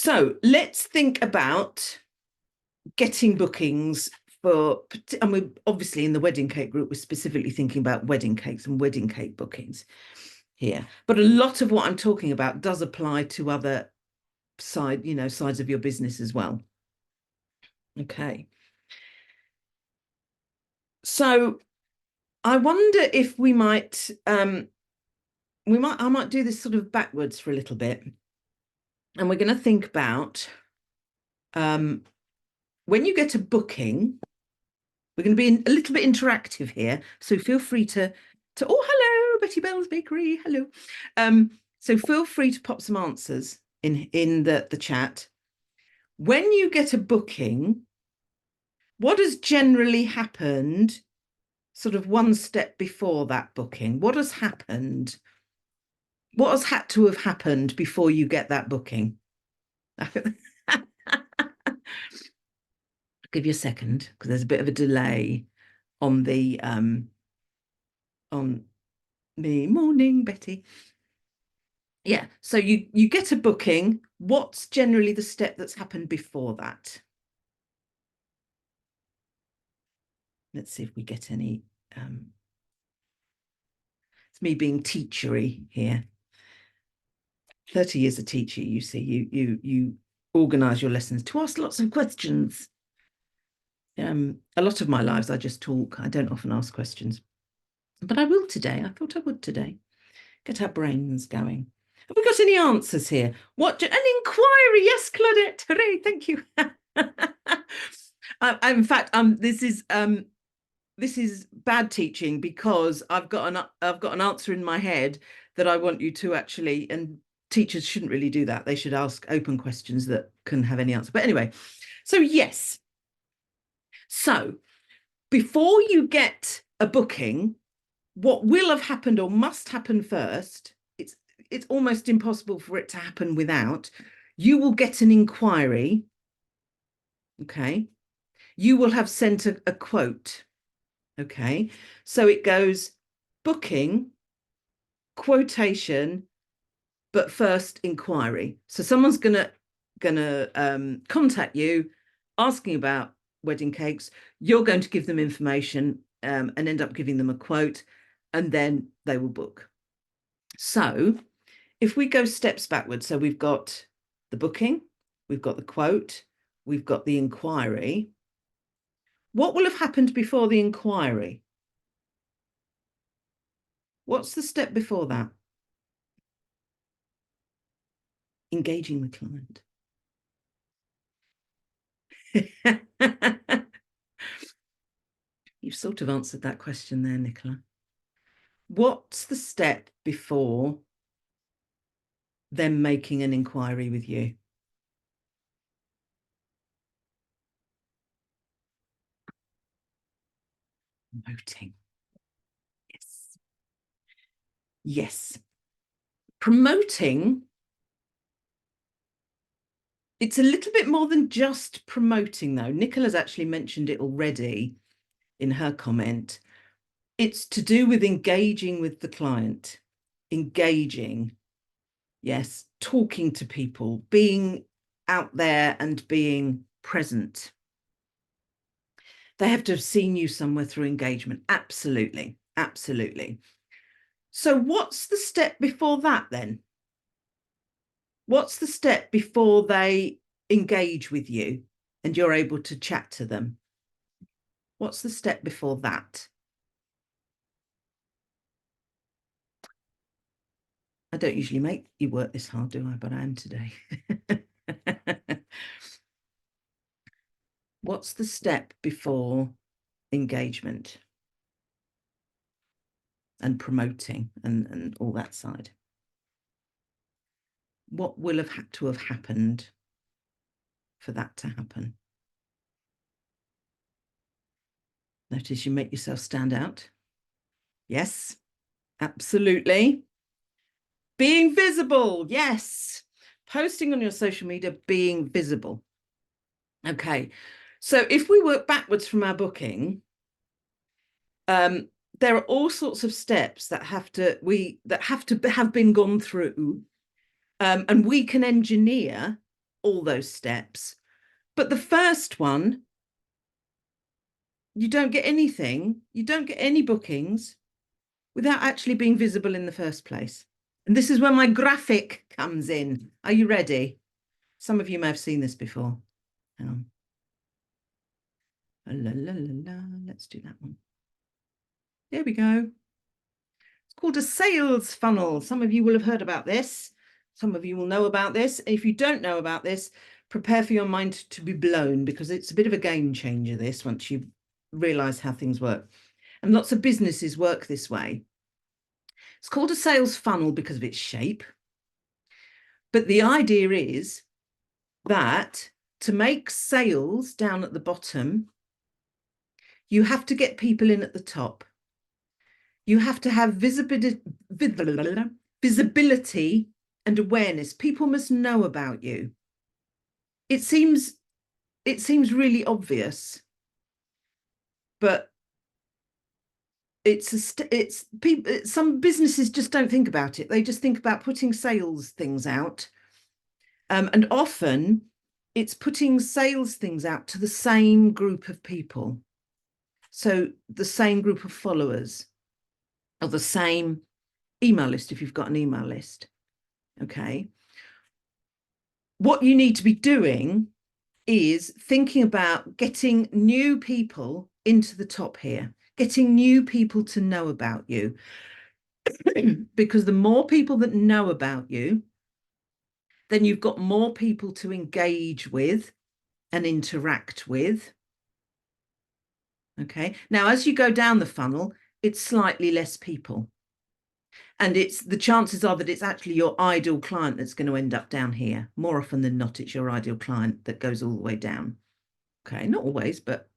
So let's think about getting bookings for, and we're obviously in the wedding cake group, we're specifically thinking about wedding cakes and wedding cake bookings here. But a lot of what I'm talking about does apply to other sides of your business as well. Okay. So I wonder if I might do this sort of backwards for a little bit. And we're going to think about when you get a booking, we're going to be a little bit interactive here. So feel free to oh, hello, Betty Bell's Bakery. Hello. So feel free to pop some answers in the chat. When you get a booking, what has generally happened sort of one step before that booking? What has happened? What has had to have happened before you get that booking? I'll give you a second because there's a bit of a delay on the morning, Betty. Yeah, so you get a booking. What's generally the step that's happened before that? Let's see if we get any. It's me being teachery here. 30 years a teacher, you see, you organize your lessons to ask lots of questions. A lot of my lives I just talk. I don't often ask questions, but I will today. I thought I would today. Get our brains going. Have we got any answers here? What an inquiry? Yes, Claudette. Hooray! Thank you. In fact, this is bad teaching because I've got an answer in my head that I want you to actually, and teachers shouldn't really do that. They should ask open questions that can have any answer. But anyway, so yes. So before you get a booking, what will have happened or must happen first, it's almost impossible for it to happen without, you will get an inquiry. Okay. You will have sent a quote. Okay. So it goes booking, quotation, but first inquiry. So someone's gonna contact you asking about wedding cakes. You're going to give them information and end up giving them a quote, and then they will book. So if we go steps backwards, so we've got the booking, we've got the quote, we've got the inquiry. What will have happened before the inquiry? What's the step before that? Engaging the client. You've sort of answered that question there, Nicola. What's the step before them making an inquiry with you? Promoting. Yes. Yes. Promoting. It's a little bit more than just promoting, though. Nicola's actually mentioned it already in her comment. It's to do with engaging with the client, engaging, yes, talking to people, being out there and being present. They have to have seen you somewhere through engagement. Absolutely, absolutely. So what's the step before that then? What's the step before they engage with you and you're able to chat to them? What's the step before that? I don't usually make you work this hard, do I? But I am today. What's the step before engagement and promoting and all that side? What will have had to have happened for that to happen? Notice you make yourself stand out. Yes, absolutely. Being visible. Yes. Posting on your social media, being visible. Okay. So if we work backwards from our booking, there are all sorts of steps that have to have been gone through, and we can engineer all those steps. But the first one, you don't get anything, you don't get any bookings without actually being visible in the first place. And this is where my graphic comes in. Are you ready? Some of you may have seen this before. Hang on. La, la, la, la. Let's do that one. There we go. It's called a sales funnel. Some of you will have heard about this. Some of you will know about this. If you don't know about this, prepare for your mind to be blown, because it's a bit of a game changer, this, once you realize how things work. And lots of businesses work this way. It's called a sales funnel because of its shape. But the idea is that to make sales down at the bottom, you have to get people in at the top. You have to have visibility and awareness. People must know about you. It seems really obvious, but some businesses just don't think about it. They just think about putting sales things out. And often it's putting sales things out to the same group of people. So the same group of followers, or the same email list if you've got an email list. Okay. What you need to be doing is thinking about getting new people into the top here, getting new people to know about you. Because the more people that know about you, then you've got more people to engage with and interact with. Okay. Now, as you go down the funnel, it's slightly less people. And the chances are that it's actually your ideal client that's going to end up down here. More often than not, it's your ideal client that goes all the way down. Okay. Not always, but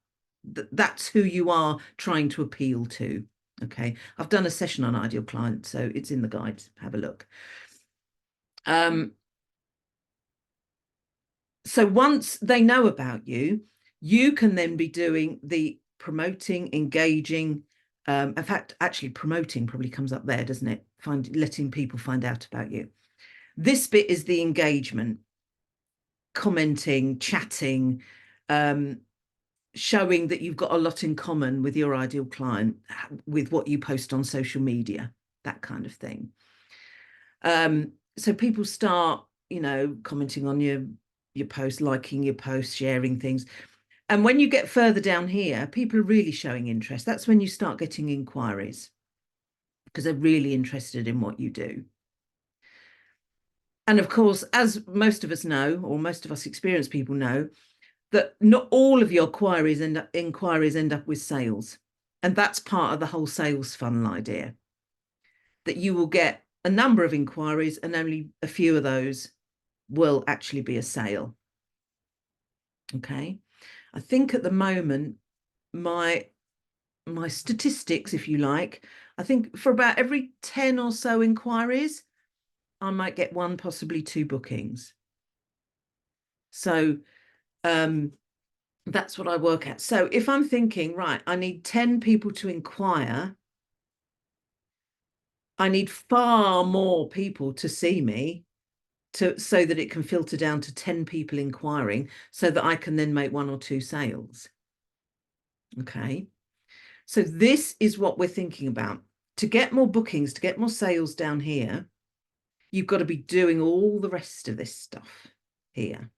that's who you are trying to appeal to. Okay. I've done a session on ideal client, so it's in the guides. Have a look. So once they know about you, you can then be doing the promoting, engaging. In fact, actually promoting probably comes up there, doesn't it? Letting people find out about you. This bit is the engagement, commenting, chatting, showing that you've got a lot in common with your ideal client, with what you post on social media, that kind of thing. So people start, commenting on your post, liking your post, sharing things. And when you get further down here, people are really showing interest. That's when you start getting inquiries, because they're really interested in what you do. And of course, as most of us know, or most of us experienced people know, that not all of your inquiries end up with sales. And that's part of the whole sales funnel idea, that you will get a number of inquiries and only a few of those will actually be a sale. Okay. I think at the moment, my statistics, if you like, I think for about every 10 or so inquiries, I might get one, possibly two bookings. So that's what I work at. So if I'm thinking, right, I need 10 people to inquire, I need far more people to see me so that it can filter down to 10 people inquiring, so that I can then make one or two sales. Okay. So this is what we're thinking about. To get more bookings, to get more sales down here, you've got to be doing all the rest of this stuff here.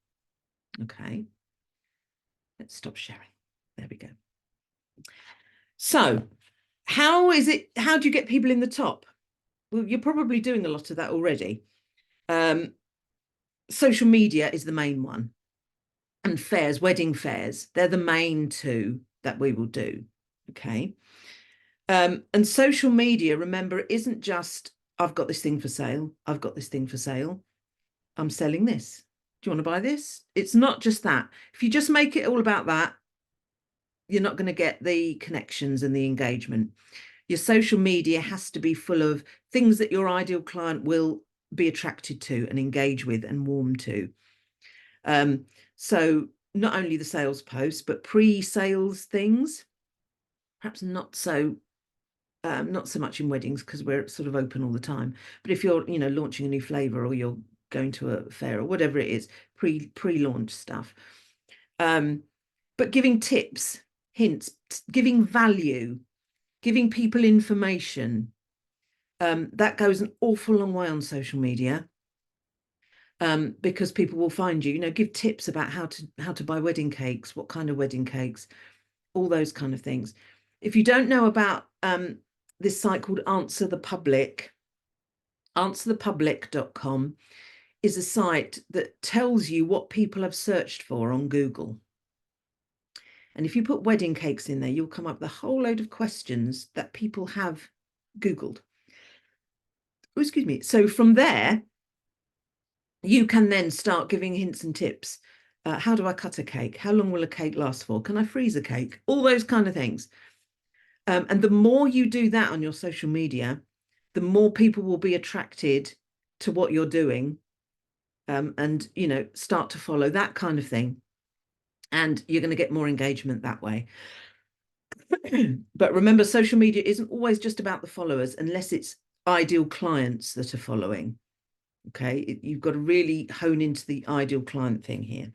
Okay. Let's stop sharing. There we go. So how do you get people in the top? Well, you're probably doing a lot of that already. Social media is the main one. And fairs, wedding fairs, they're the main two that we will do. Okay. And social media, remember, it isn't just, I've got this thing for sale. I've got this thing for sale. I'm selling this. Do you want to buy this? It's not just that. If you just make it all about that, you're not going to get the connections and the engagement. Your social media has to be full of things that your ideal client will be attracted to and engage with and warm to. So not only the sales posts, but pre-sales things, perhaps not so much in weddings, because we're sort of open all the time. But if you're, launching a new flavor, or you're going to a fair or whatever it is, pre-launch stuff. But giving tips, hints, giving value, giving people information, that goes an awful long way on social media. Because people will find you, give tips about how to buy wedding cakes, what kind of wedding cakes, all those kind of things. If you don't know about this site called Answer the Public, answerthepublic.com is a site that tells you what people have searched for on Google. And if you put wedding cakes in there, you'll come up with a whole load of questions that people have Googled. Oh, excuse me. So from there, you can then start giving hints and tips. How do I cut a cake? How long will a cake last for? Can I freeze a cake? All those kind of things. And the more you do that on your social media, the more people will be attracted to what you're doing, and, start to follow that kind of thing. And you're going to get more engagement that way. But remember, social media isn't always just about the followers unless it's ideal clients that are following. Okay, you've got to really hone into the ideal client thing here.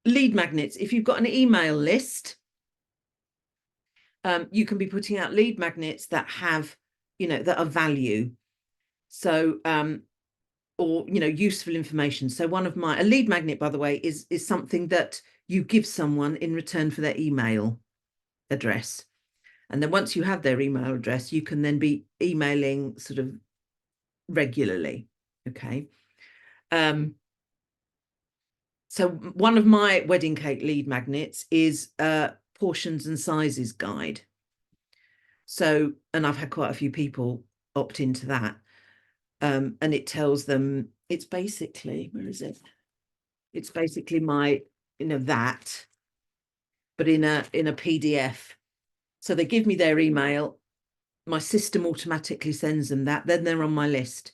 Lead magnets. If you've got an email list, you can be putting out lead magnets that have, that are value. So, or, useful information. So a lead magnet, by the way, is something that you give someone in return for their email address. And then once you have their email address, you can then be emailing sort of regularly. Okay. So one of my wedding cake lead magnets is portions and sizes guide. So, and I've had quite a few people opt into that. And it tells them, it's basically, where is it? It's basically my, that, but in a PDF. So they give me their email, my system automatically sends them that, then they're on my list.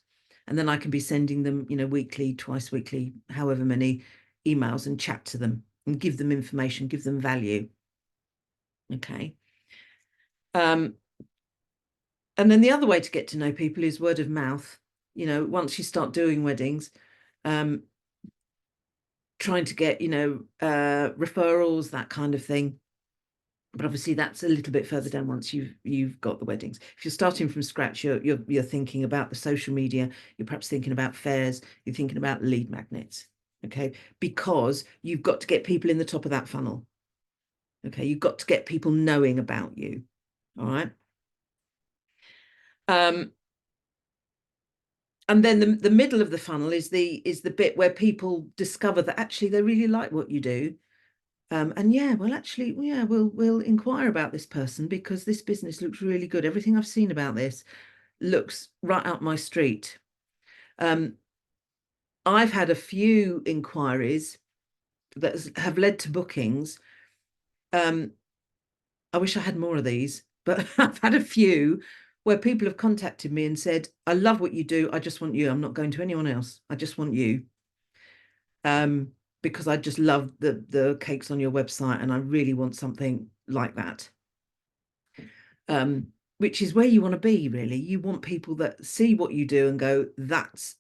And then I can be sending them, weekly, twice weekly, however many emails, and chat to them and give them information, give them value. Okay. And then the other way to get to know people is word of mouth. Once you start doing weddings, trying to get, referrals, that kind of thing. But obviously that's a little bit further down once you've got the weddings. If you're starting from scratch, you're thinking about the social media, you're perhaps thinking about fairs, you're thinking about lead magnets. Okay, because you've got to get people in the top of that funnel. Okay, you've got to get people knowing about you. All right. And then the middle of the funnel is the bit where people discover that actually they really like what you do. And we'll inquire about this person because this business looks really good. Everything I've seen about this looks right up my street. I've had a few inquiries that have led to bookings. I wish I had more of these, but I've had a few where people have contacted me and said, I love what you do. I just want you. I'm not going to anyone else. I just want you. Because I just love the cakes on your website and I really want something like that. Which is where you want to be, really. You want people that see what you do and go, that's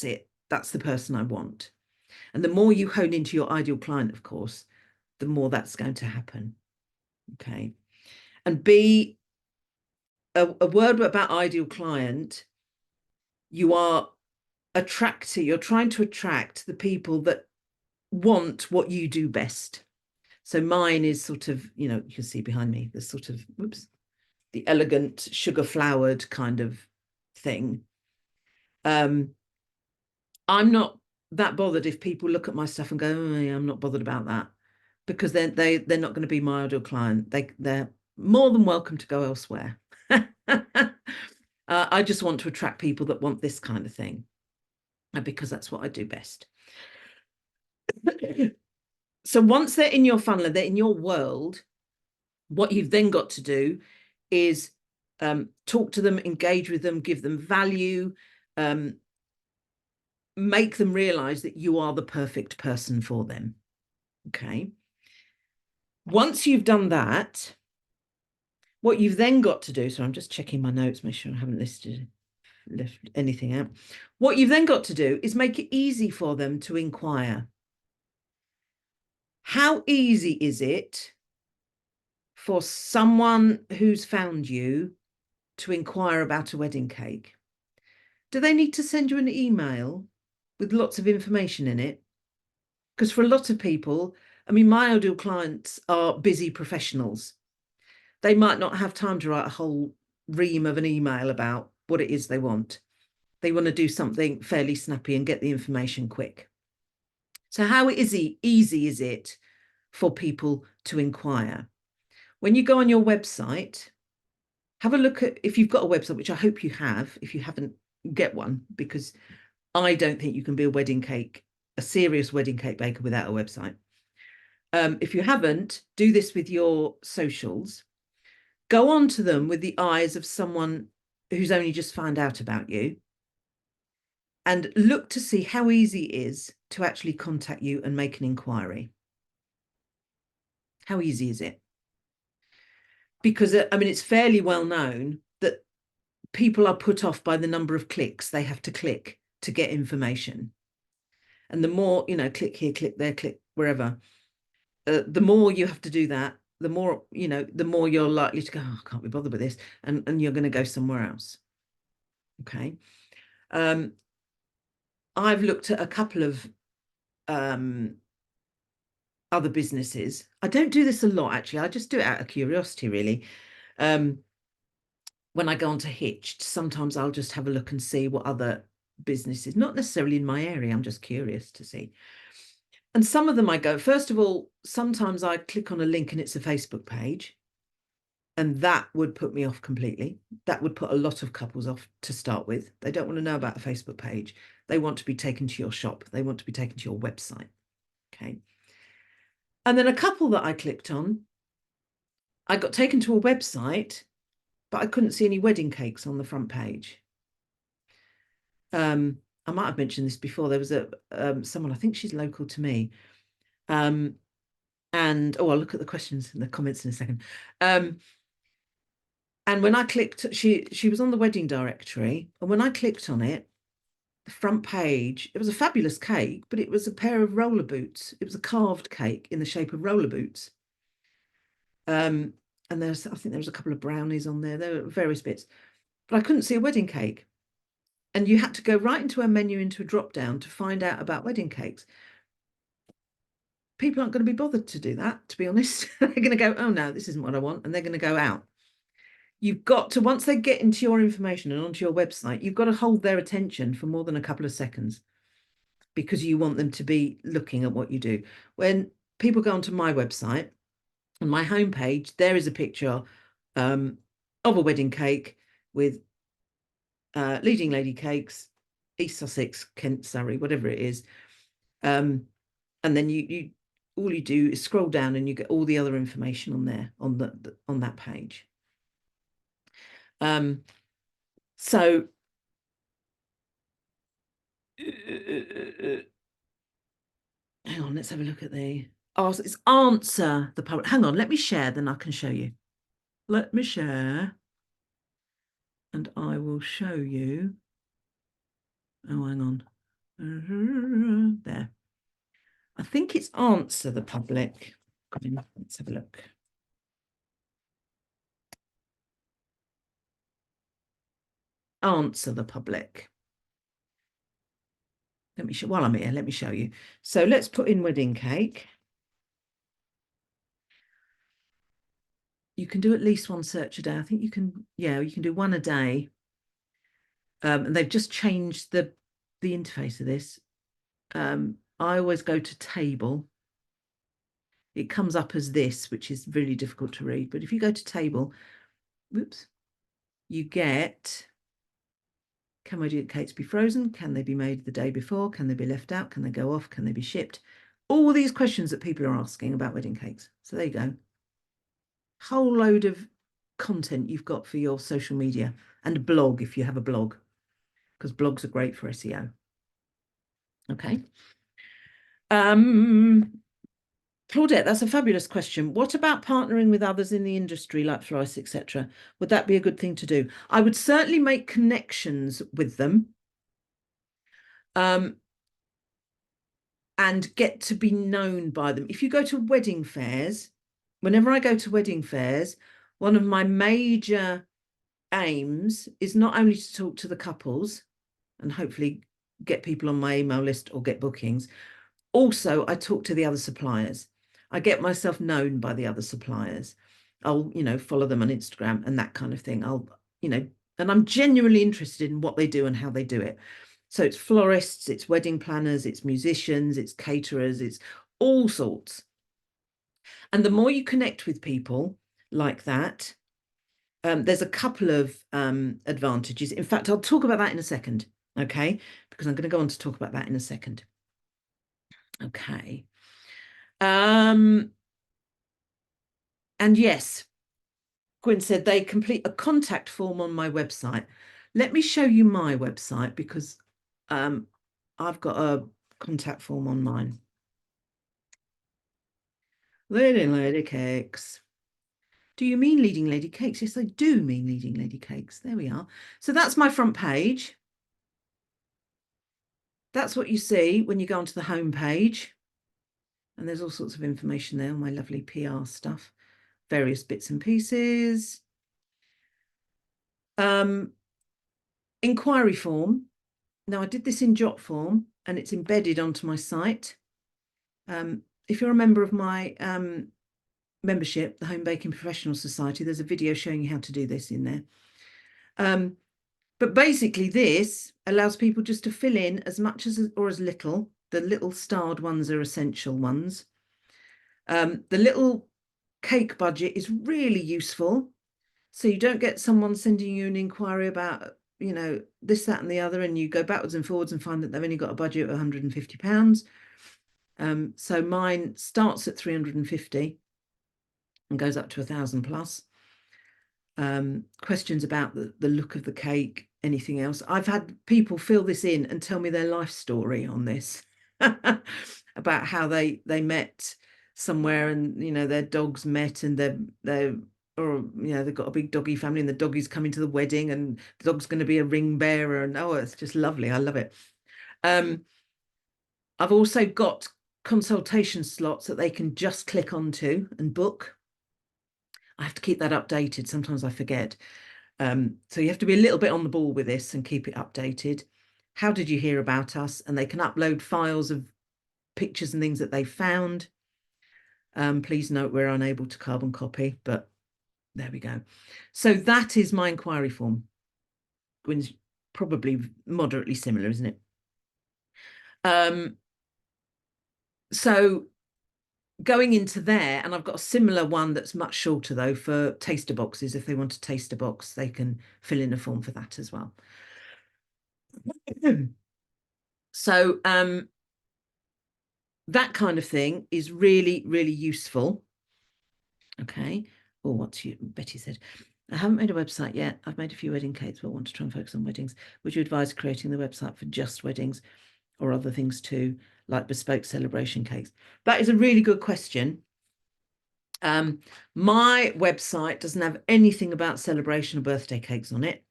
it. That's the person I want. And the more you hone into your ideal client, of course, the more that's going to happen. Okay. And B, a word about ideal client, you're trying to attract the people that want what you do best. So mine is sort of, you can see behind me, the sort of, the elegant sugar flowered kind of thing. I'm not that bothered if people look at my stuff and go, oh, yeah, I'm not bothered about that, because they're not going to be my ideal client. They're more than welcome to go elsewhere. I just want to attract people that want this kind of thing, because that's what I do best. So once they're in your funnel, they're in your world, what you've then got to do is talk to them, engage with them, give them value, make them realize that you are the perfect person for them. Okay. Once you've done that, what you've then got to do, so I'm just checking my notes, make sure I haven't listed it. left anything out. What you've then got to do is make it easy for them to inquire. How easy is it for someone who's found you to inquire about a wedding cake? Do they need to send you an email with lots of information in it? Because for a lot of people, I mean, my ideal clients are busy professionals. They might not have time to write a whole ream of an email about what it is they want. They want to do something fairly snappy and get the information quick. So how easy is it for people to inquire? When you go on your website, have a look at, if you've got a website, which I hope you have. If you haven't, get one, because I don't think you can be a serious wedding cake baker without a website. If you haven't, do this with your socials. Go on to them with the eyes of someone who's only just found out about you, and look to see how easy it is to actually contact you and make an inquiry. How easy is it? Because, I mean, it's fairly well known that people are put off by the number of clicks they have to click to get information. And the more, click here, click there, click wherever, the more you have to do that, the more, the more you're likely to go, oh, I can't be bothered with this. And you're going to go somewhere else. Okay. I've looked at a couple of other businesses. I don't do this a lot, actually. I just do it out of curiosity, really. When I go onto Hitched, sometimes I'll just have a look and see what other businesses, not necessarily in my area, I'm just curious to see. And some of them I go, first of all, sometimes I click on a link and it's a Facebook page. And that would put me off completely. That would put a lot of couples off to start with. They don't want to know about a Facebook page. They want to be taken to your shop. They want to be taken to your website. Okay. And then a couple that I clicked on, I got taken to a website, but I couldn't see any wedding cakes on the front page. I might have mentioned this before. There was someone, I think she's local to me. And I'll look at the questions and the comments in a second. And when I clicked, she was on the wedding directory. And when I clicked on it, the front page, it was a fabulous cake, but it was a pair of roller boots. It was a carved cake in the shape of roller boots. And I think there was a couple of brownies on there. There were various bits, but I couldn't see a wedding cake. And you had to go right into a menu, into a drop down to find out about wedding cakes. People aren't going to be bothered to do that, to be honest. They're going to go, oh no, this isn't what I want. And they're going to go out. You've got to, once they get into your information and onto your website, you've got to hold their attention for more than a couple of seconds, because you want them to be looking at what you do. When people go onto my website, on my homepage, there is a picture of a wedding cake with Leading Lady Cakes, East Sussex, Kent, Surrey, whatever it is. And then you all you do is scroll down and you get all the other information on there, on that page. So hang on, let's have a look at it's answer the public. Hang on, let me share, then I can show you. Let me share. And I will show you. Oh, hang on. There. I think it's answer the public. Let's have a look. Answer the public. Let me show, while I'm here, let me show you. So let's put in wedding cake. You can do at least one search a day. I think you can, yeah, you can do one a day. And they've just changed the interface of this. I always go to table. It comes up as this, which is really difficult to read. But if you go to table, whoops, you get, can wedding cakes be frozen? Can they be made the day before? Can they be left out? Can they go off? Can they be shipped? All these questions that people are asking about wedding cakes. So there you go. Whole load of content you've got for your social media, and blog if you have a blog, because blogs are great for SEO. Okay. Claudette, that's a fabulous question. What about partnering with others in the industry like florists, etc.? Would that be a good thing to do? I would certainly make connections with them, and get to be known by them. If you go to wedding fairs, whenever I go to wedding fairs, one of my major aims is not only to talk to the couples and hopefully get people on my email list or get bookings. Also, I talk to the other suppliers. I get myself known by the other suppliers. I'll, follow them on Instagram and that kind of thing. And I'm genuinely interested in what they do and how they do it. So it's florists, it's wedding planners, it's musicians, it's caterers, it's all sorts. And the more you connect with people like that, there's a couple of advantages. In fact, I'll talk about that in a second, okay? Because I'm going to go on to talk about that in a second. Okay. And yes, Gwyn said they complete a contact form on my website. Let me show you my website because I've got a contact form on mine. Leading Lady Cakes. Do you mean Leading Lady Cakes? Yes, I do mean Leading Lady Cakes. There we are. So that's my front page. That's what you see when you go onto the home page. And there's all sorts of information there, my lovely PR stuff, various bits and pieces. Inquiry form. Now, I did this in Jot form and it's embedded onto my site. If you're a member of my membership, the Home Baking Professional Society, there's a video showing you how to do this in there. But basically this allows people just to fill in as much as or as little. The little starred ones are essential ones. The little cake budget is really useful. So you don't get someone sending you an inquiry about, this, that, and the other, and you go backwards and forwards and find that they've only got a budget of £150. So mine starts at 350 and goes up to 1,000 plus. Questions about the look of the cake, anything else. I've had people fill this in and tell me their life story on this about how they met somewhere and their dogs met and they've got a big doggy family and the doggy's coming to the wedding and the dog's going to be a ring bearer, and it's just lovely. I love it. I've also got consultation slots that they can just click onto and book. I have to keep that updated. Sometimes I forget. So you have to be a little bit on the ball with this and keep it updated. How did you hear about us? And they can upload files of pictures and things that they found. Please note we're unable to carbon copy, but there we go. So that is my inquiry form. Gwyn's probably moderately similar, isn't it? So going into there, and I've got a similar one that's much shorter though for taster boxes. If they want a taster box, they can fill in a form for that as well. So that kind of thing is really, really useful. Okay. Oh, Betty said, I haven't made a website yet. I've made a few wedding cakes, but want to try and focus on weddings. Would you advise creating the website for just weddings or other things too, like bespoke celebration cakes? That is a really good question. My website doesn't have anything about celebration or birthday cakes on it.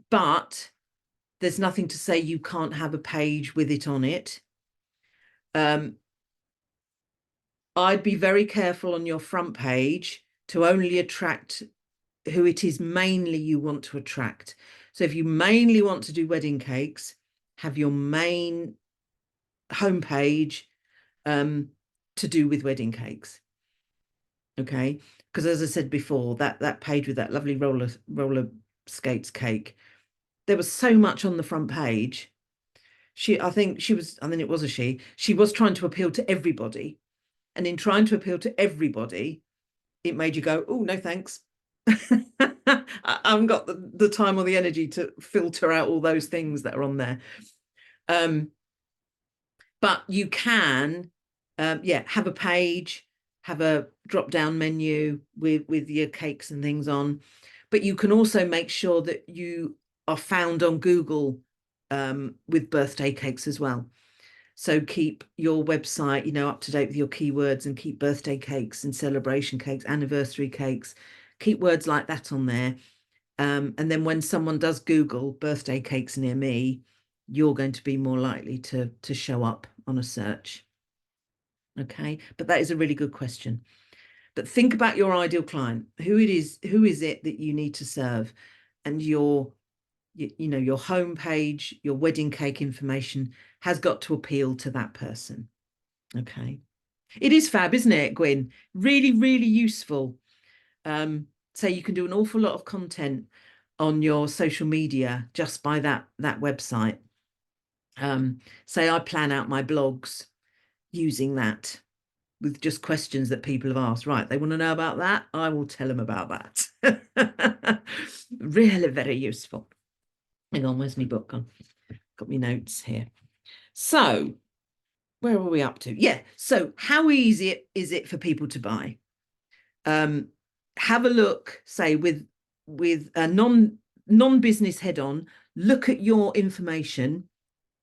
But there's nothing to say you can't have a page with it on it. I'd be very careful on your front page to only attract who it is mainly you want to attract. So if you mainly want to do wedding cakes, have your main homepage to do with wedding cakes. Okay, because as I said before, that page with that lovely roller skates cake, there was so much on the front page. I think it was a she was trying to appeal to everybody, and in trying to appeal to everybody, it made you go, oh no thanks. I haven't got the time or the energy to filter out all those things that are on there. But you can have a page, have a drop down menu with your cakes and things on, but you can also make sure that you are found on Google with birthday cakes as well. So keep your website, up to date with your keywords, and keep birthday cakes and celebration cakes, anniversary cakes, keep words like that on there. And then when someone does Google birthday cakes near me, you're going to be more likely to show up on a search. Okay, but that is a really good question. But think about your ideal client. Who is it that you need to serve? And your homepage, your wedding cake information has got to appeal to that person. Okay. It is fab, isn't it, Gwyn? Really, really useful. So you can do an awful lot of content on your social media just by that website. Say I plan out my blogs using that with just questions that people have asked. Right, they want to know about that. I will tell them about that. Really very useful. Hang on, where's my book gone? Got my notes here. So where are we up to? Yeah. So how easy is it for people to buy? Have a look, say with a non-business head on, look at your information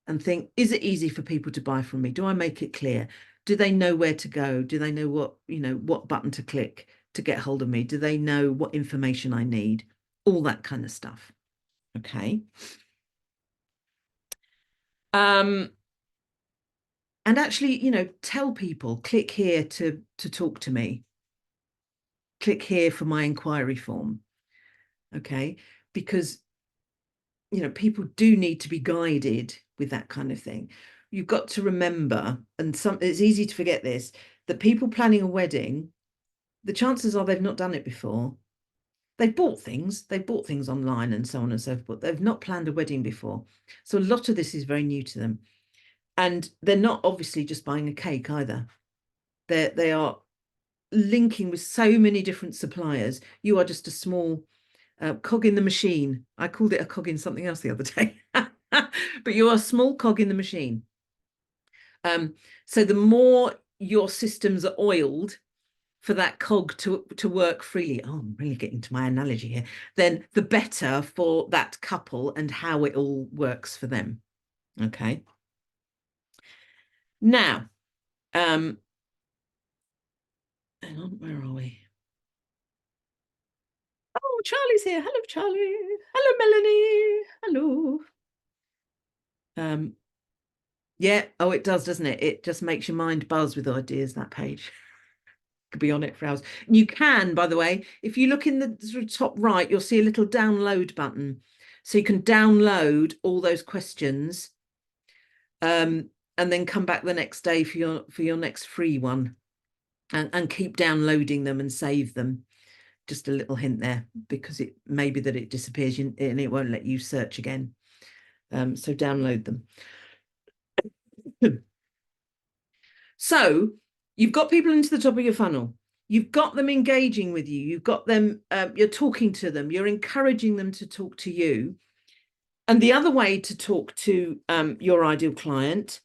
and think, is it easy for people to buy from me? Do I make it clear? Do they know where to go? Do they know what button to click to get hold of me? Do they know what information I need? All that kind of stuff. Okay. And actually, tell people, click here to talk to me. Click here for my inquiry form. Okay. Because, people do need to be guided with that kind of thing. You've got to remember, and it's easy to forget this, that people planning a wedding, the chances are they've not done it before. They've bought things online and so on and so forth. They've not planned a wedding before. So a lot of this is very new to them. And they're not obviously just buying a cake either. They are linking with so many different suppliers. You are just a small cog in the machine. I called it a cog in something else the other day. But you're a small cog in the machine. So the more your systems are oiled for that cog to work freely, oh, I'm really getting to my analogy here, then the better for that couple and how it all works for them. Okay. Now, hang on, where are we? Oh, Charlie's here. Hello, Charlie. Hello, Melanie. Hello. Yeah, oh, it does, doesn't it? It just makes your mind buzz with ideas, that page. Could be on it for hours. And you can, by the way, if you look in the sort of top right, you'll see a little download button. So you can download all those questions, and then come back the next day for your next free one, and keep downloading them and save them. Just a little hint there, because it may be that it disappears and it won't let you search again. So download them. So you've got people into the top of your funnel. You've got them engaging with you. You've got them, you're talking to them. You're encouraging them to talk to you. And the other way to talk to your ideal client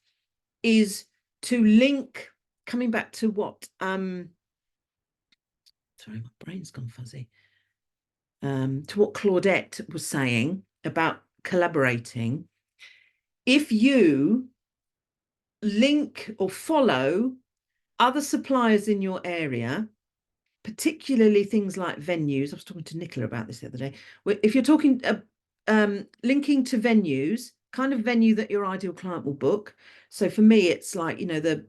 is to link, coming back to what, sorry, my brain's gone fuzzy, to what Claudette was saying about collaborating. If you link or follow other suppliers in your area, particularly things like venues. I was talking to Nicola about this the other day. If you're talking linking to venues, kind of venue that your ideal client will book. So for me, it's like, the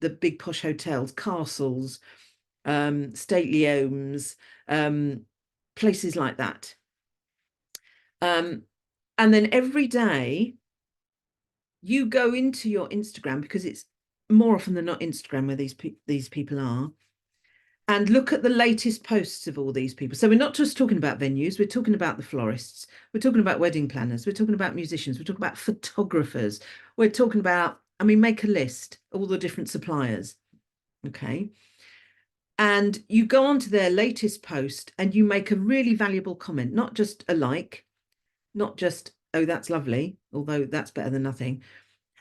big posh hotels, castles, stately homes, places like that. And then every day you go into your Instagram, because it's more often than not Instagram where these people are, and look at the latest posts of all these people. So we're not just talking about venues, we're talking about the florists, we're talking about wedding planners, we're talking about musicians, we're talking about photographers, we're talking about, make a list, all the different suppliers. Okay. And you go on to their latest post and you make a really valuable comment, not just a like, not just, oh, that's lovely, although that's better than nothing,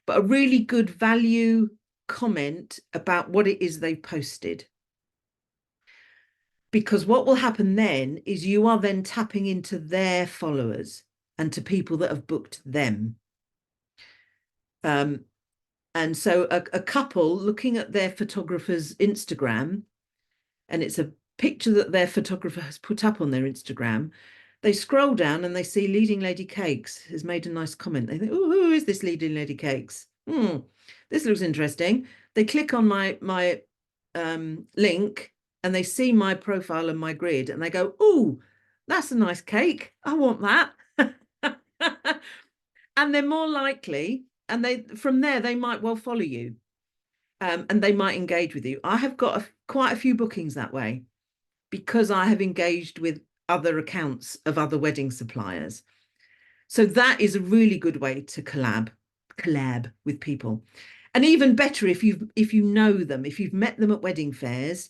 but a really good value comment about what it is they've posted. Because what will happen then is you are then tapping into their followers and to people that have booked them. And And so a couple looking at their photographer's Instagram, and it's a picture that their photographer has put up on their Instagram. They scroll down and they see Leading Lady Cakes has made a nice comment. They think, oh, who is this Leading Lady Cakes? This looks interesting. They click on my link and they see my profile and my grid and they go, oh, that's a nice cake. I want that. And they're more likely, and they from there they might well follow you, and they might engage with you. I have got quite a few bookings that way because I have engaged with other accounts of other wedding suppliers. So that is a really good way to collab with people. And even better if you know them, if you've met them at wedding fairs.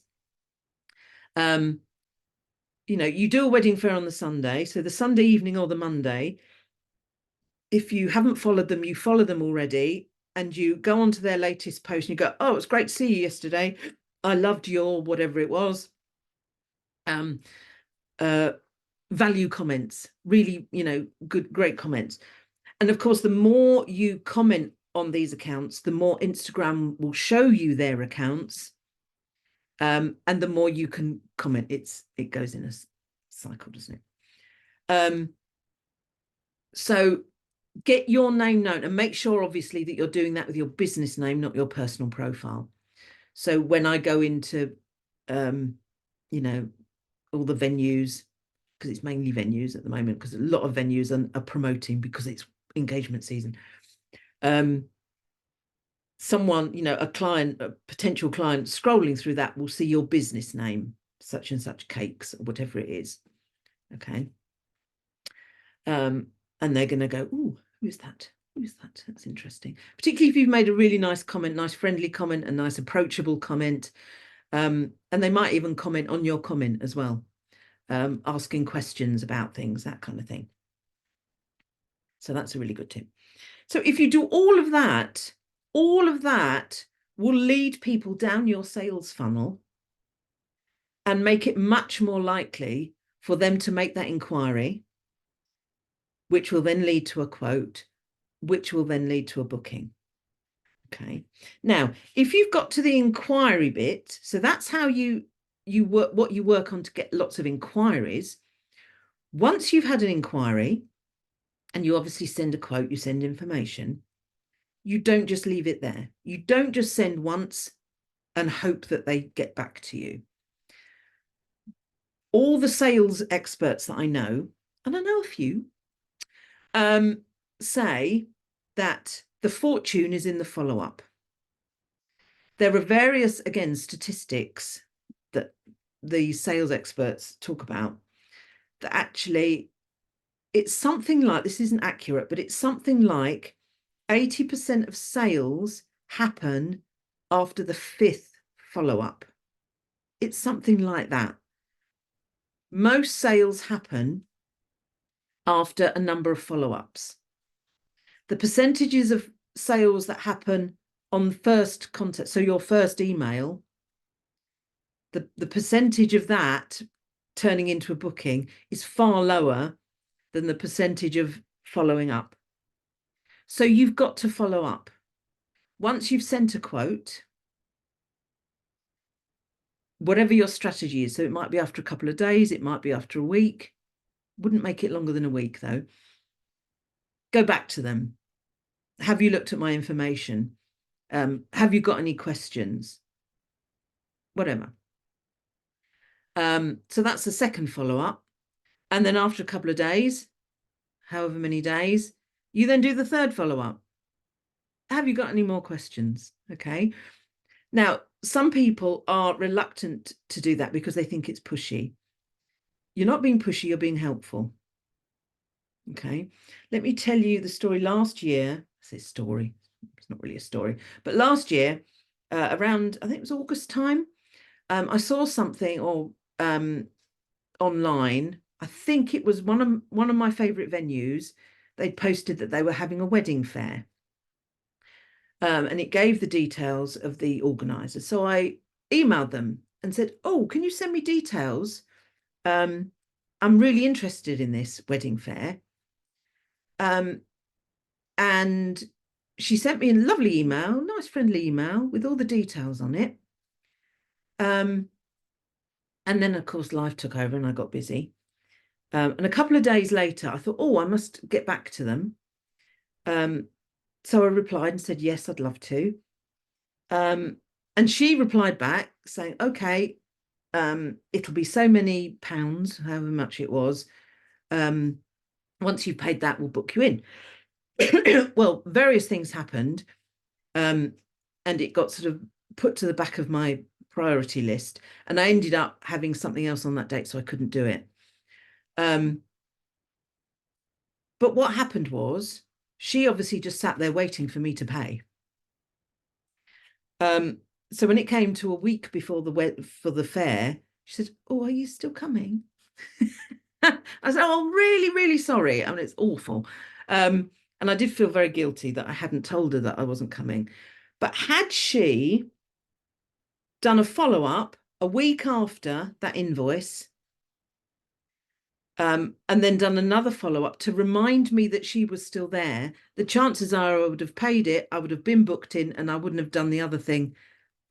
You do a wedding fair on the Sunday, so the Sunday evening or the Monday, if you haven't followed them, you follow them already, and you go onto their latest post and you go, oh, it's great to see you yesterday. I loved your whatever it was. Value comments, really, great comments. And of course, the more you comment on these accounts, the more Instagram will show you their accounts. And the more you can comment. It goes in a cycle, doesn't it? So get your name known and make sure, obviously, that you're doing that with your business name, not your personal profile. So when I go into, all the venues, because it's mainly venues at the moment, because a lot of venues are promoting because it's engagement season. Someone, a client, a potential client scrolling through that will see your business name, such and such cakes, or whatever it is. Okay. And they're going to go, oh, who is that? Who is that? That's interesting. Particularly if you've made a really nice comment, nice friendly comment, a nice approachable comment. And they might even comment on your comment as well, asking questions about things, that kind of thing. So that's a really good tip. So if you do all of that will lead people down your sales funnel and make it much more likely for them to make that inquiry, which will then lead to a quote, which will then lead to a booking. Okay. Now, if you've got to the inquiry bit, so that's how you work, what you work on to get lots of inquiries. Once you've had an inquiry, and you obviously send a quote, you send information, you don't just leave it there. You don't just send once and hope that they get back to you. All the sales experts that I know, and I know a few, say that the fortune is in the follow-up. There are various, again, statistics that the sales experts talk about that actually it's something like, this isn't accurate, but it's something like 80% of sales happen after the 5th follow-up. It's something like that. Most sales happen after a number of follow-ups. The percentages of sales that happen on first contact, so your first email, the percentage of that turning into a booking is far lower than the percentage of following up. So you've got to follow up. Once you've sent a quote, whatever your strategy is, so it might be after a couple of days, it might be after a week, wouldn't make it longer than a week though. Go back to them. Have you looked at my information? Have you got any questions? Whatever. So that's the second follow-up. And then after a couple of days, however many days, you then do the third follow-up. Have you got any more questions? Okay. Now, some people are reluctant to do that because they think it's pushy. You're not being pushy, you're being helpful. Okay. Let me tell you the story last year. I say story, it's not really a story, but last year, around, I think it was August time, I saw something online. I think it was one of my favorite venues. They posted that they were having a wedding fair. And it gave the details of the organizer. So I emailed them and said, oh, can you send me details? I'm really interested in this wedding fair. And she sent me a lovely email, nice friendly email with all the details on it. And then, of course, life took over and I got busy. And a couple of days later, I thought, oh, I must get back to them. So I replied and said, yes, I'd love to. And she replied back saying, okay, it'll be so many pounds, however much it was. Once you've paid that, we'll book you in. Well, various things happened, and it got sort of put to the back of my priority list, and I ended up having something else on that date, so I couldn't do it. But what happened was she obviously just sat there waiting for me to pay. So when it came to a week before the fair, she said, "Oh, are you still coming?" I said, "Oh, I'm really, really sorry. I mean, it's awful." And I did feel very guilty that I hadn't told her that I wasn't coming. But had she done a follow-up a week after that invoice, and then done another follow-up to remind me that she was still there, the chances are I would have paid it, I would have been booked in, and I wouldn't have done the other thing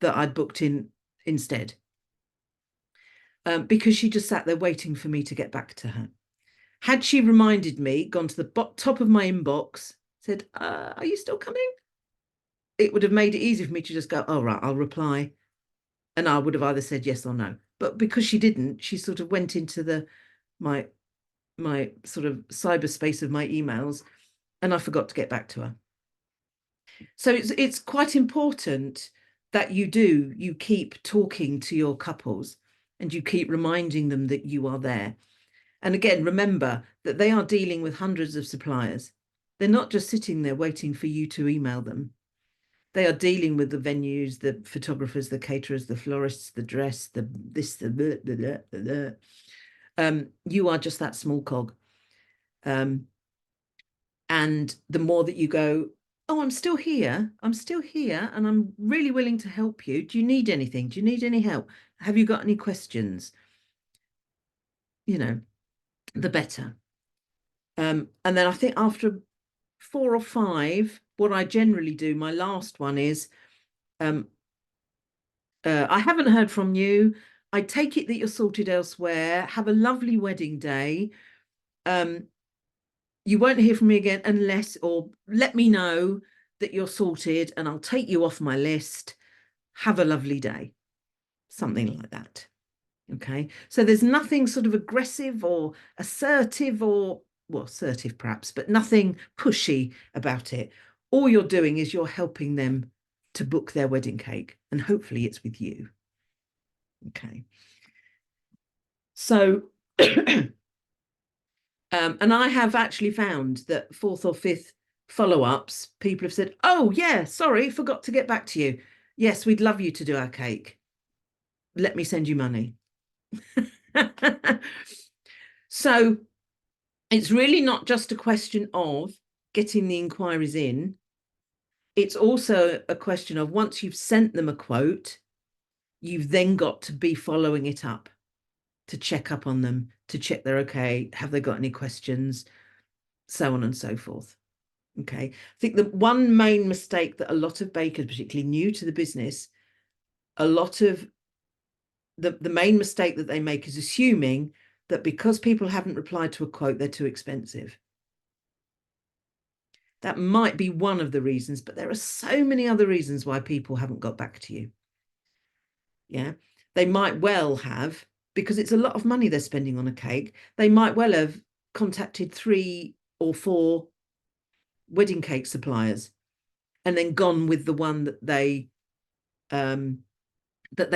that I'd booked in instead. Because she just sat there waiting for me to get back to her. Had she reminded me, gone to the top of my inbox, said, are you still coming? It would have made it easy for me to just go, oh, right, I'll reply. And I would have either said yes or no. But because she didn't, she sort of went into my sort of cyberspace of my emails, and I forgot to get back to her. So it's quite important that you keep talking to your couples and you keep reminding them that you are there. And again, remember that they are dealing with hundreds of suppliers. They're not just sitting there waiting for you to email them. They are dealing with the venues, the photographers, the caterers, the florists, the dress, the this, the blah, blah, blah, blah. You are just that small cog. And the more that you go, oh, I'm still here, and I'm really willing to help you. Do you need anything? Do you need any help? Have you got any questions? You know, the better. And then I think after 4 or 5, what I generally do, my last one is, I haven't heard from you. I take it that you're sorted elsewhere. Have a lovely wedding day. You won't hear from me again unless, or let me know that you're sorted and I'll take you off my list. Have a lovely day. Something like that. Okay. So there's nothing sort of aggressive or assertive or, well, assertive perhaps, but nothing pushy about it. All you're doing is you're helping them to book their wedding cake, and hopefully it's with you. Okay. So, and I have actually found that 4th or 5th follow-ups, people have said, oh, yeah, sorry, forgot to get back to you. Yes, we'd love you to do our cake. Let me send you money. So it's really not just a question of getting the inquiries in. It's also a question of once you've sent them a quote, you've then got to be following it up to check up on them, to check they're okay. Have they got any questions? So on and so forth. Okay. I think the one main mistake that a lot of bakers, particularly new to the business, a lot of the main mistake that they make is assuming that because people haven't replied to a quote, they're too expensive. That might be one of the reasons, but there are so many other reasons why people haven't got back to you. Yeah, they might well have, because it's a lot of money they're spending on a cake. They might well have contacted 3 or 4 wedding cake suppliers and then gone with the one that they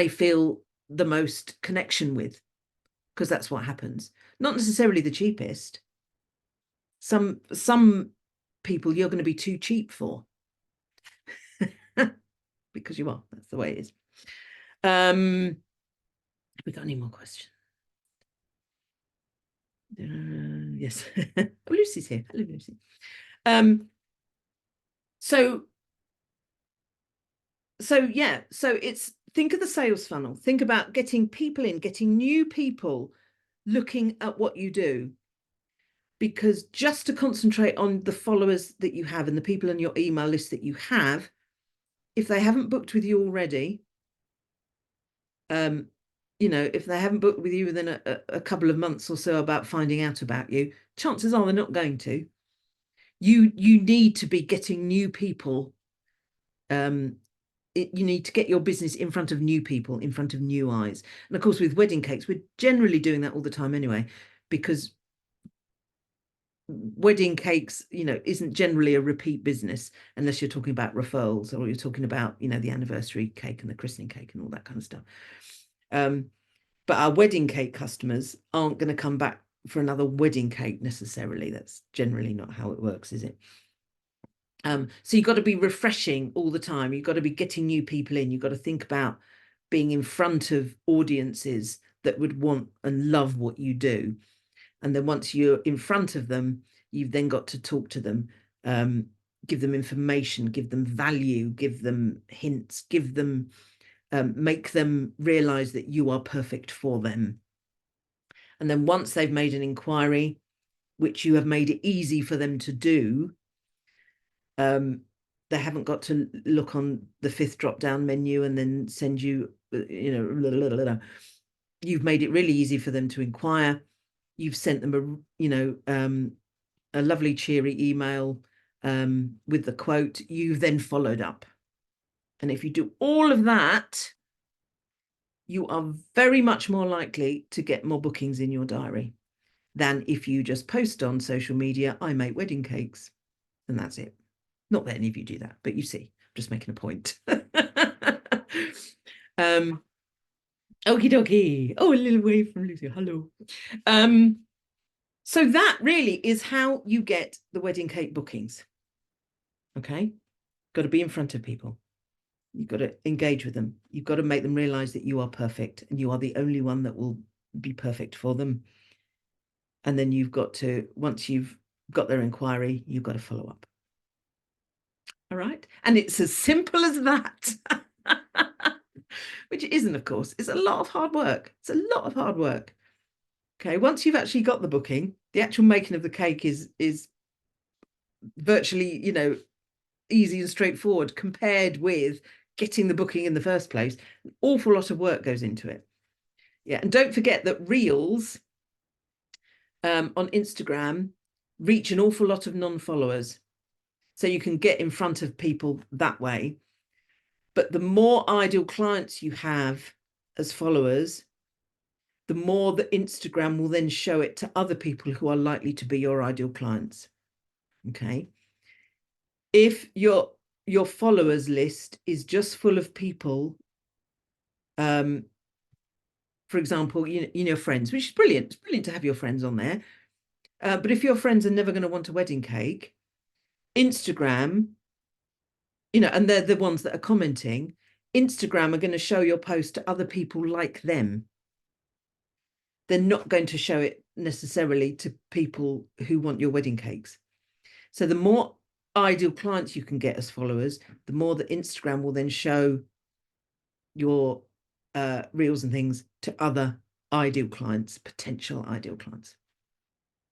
feel the most connection with, because that's what happens. Not necessarily the cheapest. Some people you're going to be too cheap for because you are. That's the way it is. Have we got any more questions? Yes. Oh, Lucy's here. Hello, Lucy. So yeah, so it's, think of the sales funnel. Think about getting people in, getting new people looking at what you do. because just to concentrate on the followers that you have and the people on your email list that you have, if they haven't booked with you already, if they haven't booked with you within a couple of months or so about finding out about you, chances are they're not going to. You need to be getting new people. You need to get your business in front of new people, in front of new eyes. And of course, with wedding cakes, we're generally doing that all the time anyway, because wedding cakes, isn't generally a repeat business unless you're talking about referrals or you're talking about, the anniversary cake and the christening cake and all that kind of stuff. But our wedding cake customers aren't going to come back for another wedding cake necessarily. That's generally not how it works, is it? So you've got to be refreshing all the time. You've got to be getting new people in. You've got to think about being in front of audiences that would want and love what you do. And then once you're in front of them, you've then got to talk to them, give them information, give them value, give them hints, give them, make them realize that you are perfect for them. And then once they've made an inquiry, which you have made it easy for them to do, they haven't got to look on the fifth drop-down menu and then send you, you've made it really easy for them to inquire. You've sent them a lovely, cheery email with the quote. You've then followed up. And if you do all of that, you are very much more likely to get more bookings in your diary than if you just post on social media, I make wedding cakes, and that's it. Not that any of you do that, but you see, I'm just making a point. Okie dokie. Oh, a little wave from Lucy. Hello. So that really is how you get the wedding cake bookings. Okay. Got to be in front of people. You've got to engage with them. You've got to make them realize that you are perfect and you are the only one that will be perfect for them. And then you've got to, once you've got their inquiry, you've got to follow up. All right. And it's as simple as that. Which it isn't, of course. It's a lot of hard work. It's a lot of hard work. Okay. Once you've actually got the booking, the actual making of the cake is virtually, easy and straightforward compared with getting the booking in the first place. An awful lot of work goes into it. Yeah. And don't forget that Reels on Instagram reach an awful lot of non-followers. So you can get in front of people that way. But the more ideal clients you have as followers, the more that Instagram will then show it to other people who are likely to be your ideal clients. Okay. If your followers list is just full of people, for example, friends, which is brilliant. It's brilliant to have your friends on there. But if your friends are never going to want a wedding cake, Instagram, and they're the ones that are commenting, Instagram are going to show your post to other people like them. They're not going to show it necessarily to people who want your wedding cakes. So the more ideal clients you can get as followers, the more that Instagram will then show your reels and things to other ideal clients, potential ideal clients.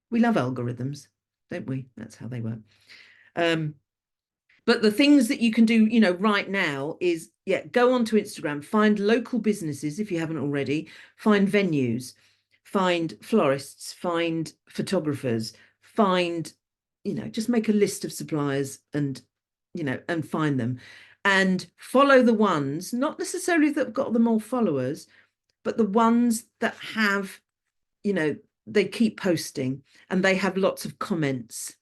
We love algorithms, don't we? That's how they work. But the things that you can do, right now is, go onto Instagram, find local businesses if you haven't already, find venues, find florists, find photographers, find, just make a list of suppliers and, and find them and follow the ones, not necessarily that have got the more followers, but the ones that have, they keep posting and they have lots of comments.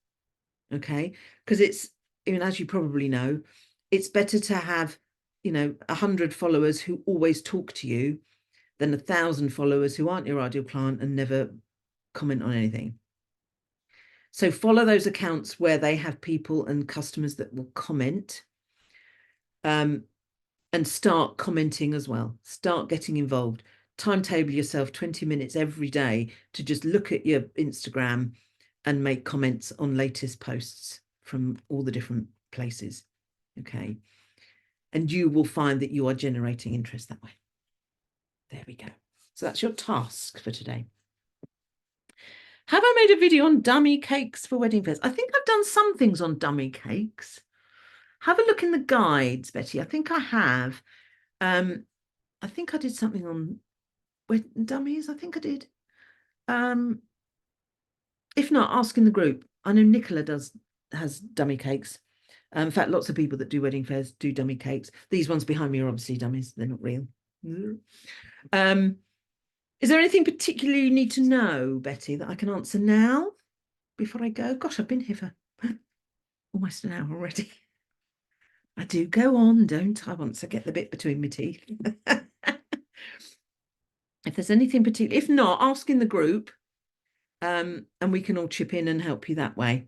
Okay. Because it's, as you probably know, it's better to have, 100 followers who always talk to you than 1,000 followers who aren't your ideal client and never comment on anything. So follow those accounts where they have people and customers that will comment, and start commenting as well. Start getting involved. Timetable yourself 20 minutes every day to just look at your Instagram and make comments on latest posts from all the different places. Okay. And you will find that you are generating interest that way. There we go. So that's your task for today. Have I made a video on dummy cakes for wedding fairs? I think I've done some things on dummy cakes. Have a look in the guides, Betty. I think I have. I think I did something on wedding dummies. I think I did. If not, ask in the group. I know Nicola has dummy cakes. In fact, lots of people that do wedding fairs do dummy cakes. These ones behind me are obviously dummies. They're not real. Is there anything particularly you need to know, Betty, that I can answer now before I go? Gosh, I've been here for almost an hour already. I do go on, don't I, once I get the bit between my teeth. If there's anything particular, if not, ask in the group, and we can all chip in and help you that way.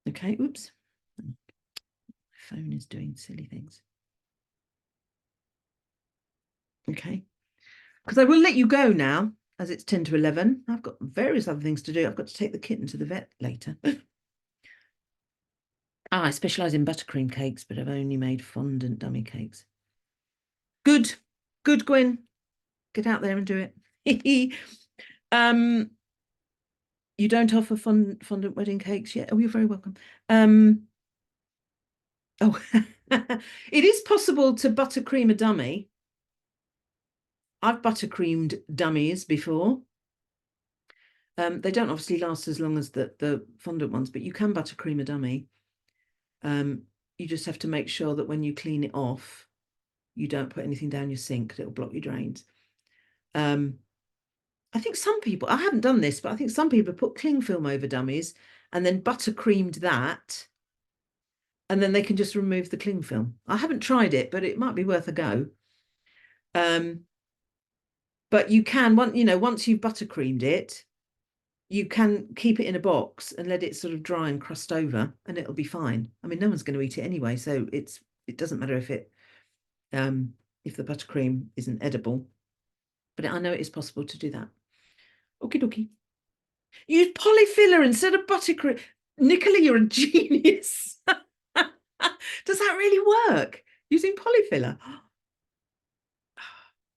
Okay, oops. My phone is doing silly things. Okay, because I will let you go now, as it's 10 to 11. I've got various other things to do. I've got to take the kitten to the vet later. I specialise in buttercream cakes, but I've only made fondant dummy cakes. Good, good, Gwen. Get out there and do it. You don't offer fondant wedding cakes yet? Oh, you're very welcome. Oh, it is possible to buttercream a dummy. I've buttercreamed dummies before. They don't obviously last as long as the fondant ones, but you can buttercream a dummy. You just have to make sure that when you clean it off, you don't put anything down your sink that will block your drains. I think some people, I haven't done this, but I think some people put cling film over dummies and then buttercreamed that, and then they can just remove the cling film. I haven't tried it, but it might be worth a go. But you can, once you've buttercreamed it, you can keep it in a box and let it sort of dry and crust over, and it'll be fine. I mean, no one's going to eat it anyway, so it doesn't matter if the buttercream isn't edible. But I know it is possible to do that. Okie dokie. Use polyfiller instead of buttercream. Nicola, you're a genius. Does that really work? Using polyfiller?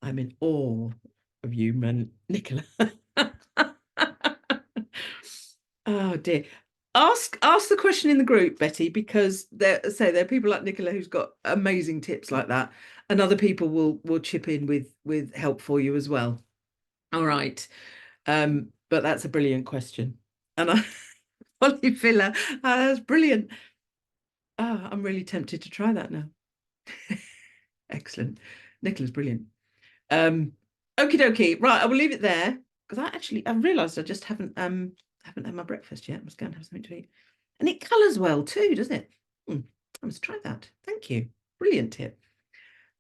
I'm in awe of you, man, Nicola. Oh dear. Ask the question in the group, Betty, because there are people like Nicola who's got amazing tips like that, and other people will chip in with help for you as well. All right. But that's a brilliant question. And polyfiller, that's brilliant. I'm really tempted to try that now. Excellent. Nicola's brilliant. Okie dokie. Right, I will leave it there because I've realised I just haven't had my breakfast yet. I must go and have something to eat. And it colours well too, doesn't it? I must try that. Thank you. Brilliant tip.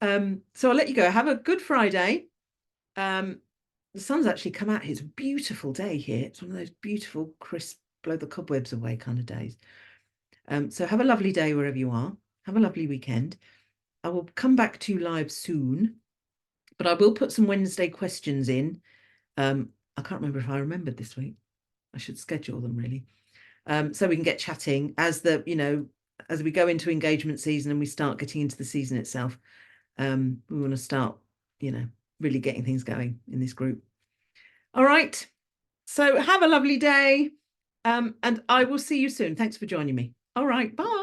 So I'll let you go. Have a good Friday. The sun's actually come out. It's a beautiful day here. It's one of those beautiful, crisp, blow the cobwebs away kind of days. So have a lovely day wherever you are. Have a lovely weekend. I will come back to you live soon, but I will put some Wednesday questions in. I can't remember if I remembered this week. I should schedule them really. So we can get chatting as we go into engagement season and we start getting into the season itself. We want to start, really getting things going in this group. All right. So have a lovely day. And I will see you soon. Thanks for joining me. All right. Bye.